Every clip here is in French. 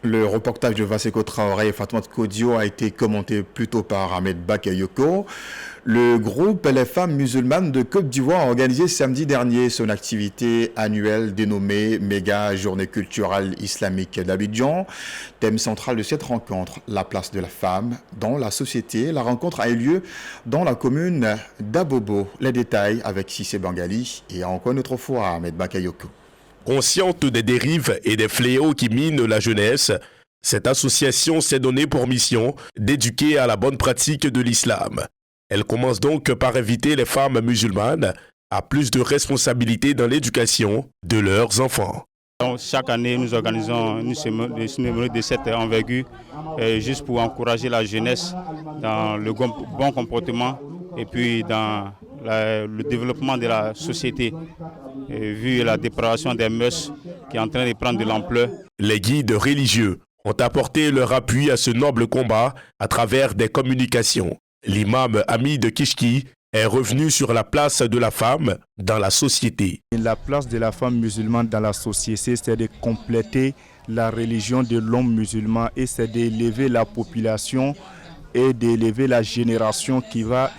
Le reportage de Vaseko Traoré et Fatoumata Kodio a été commenté plus tôt par Ahmed Bakayoko. Le groupe Les Femmes musulmanes de Côte d'Ivoire a organisé samedi dernier son activité annuelle dénommée Méga Journée culturelle islamique d'Abidjan. Thème central de cette rencontre, la place de la femme dans la société. La rencontre a eu lieu dans la commune d'Abobo. Les détails avec Sissé Bangali et encore une autre fois Ahmed Bakayoko. Consciente des dérives et des fléaux qui minent la jeunesse, cette association s'est donnée pour mission d'éduquer à la bonne pratique de l'islam. Elle commence donc par inviter les femmes musulmanes à plus de responsabilités dans l'éducation de leurs enfants. Donc, chaque année, nous organisons une cérémonie de cette envergure juste pour encourager la jeunesse dans le bon comportement et puis dans le développement de la société, vu la dépravation des mœurs qui est en train de prendre de l'ampleur. Les guides religieux ont apporté leur appui à ce noble combat à travers des communications. L'imam Hamid Kishki est revenu sur la place de la femme dans la société. La place de la femme musulmane dans la société, c'est de compléter la religion de l'homme musulman et c'est d'élever la population et d'élever la génération qui va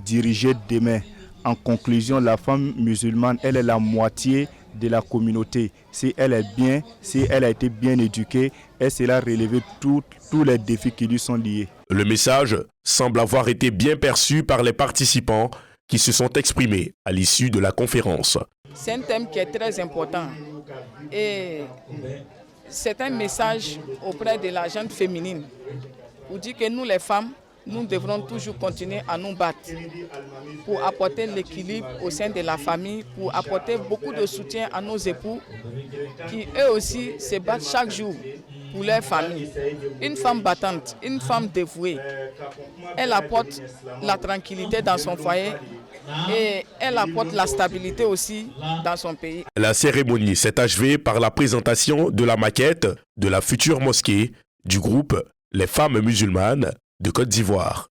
diriger demain. En conclusion, la femme musulmane, elle est la moitié de la communauté. Si elle est bien, si elle a été bien éduquée, elle sera relever tous les défis qui lui sont liés. Le message semble avoir été bien perçu par les participants qui se sont exprimés à l'issue de la conférence. C'est un thème qui est très important et c'est un message auprès de la gente féminine pour dire que nous les femmes, nous devrons toujours continuer à nous battre pour apporter l'équilibre au sein de la famille, pour apporter beaucoup de soutien à nos époux qui eux aussi se battent chaque jour pour leur famille. Une femme battante, une femme dévouée, elle apporte la tranquillité dans son foyer et elle apporte la stabilité aussi dans son pays. La cérémonie s'est achevée par la présentation de la maquette de la future mosquée du groupe Les Femmes musulmanes de Côte d'Ivoire.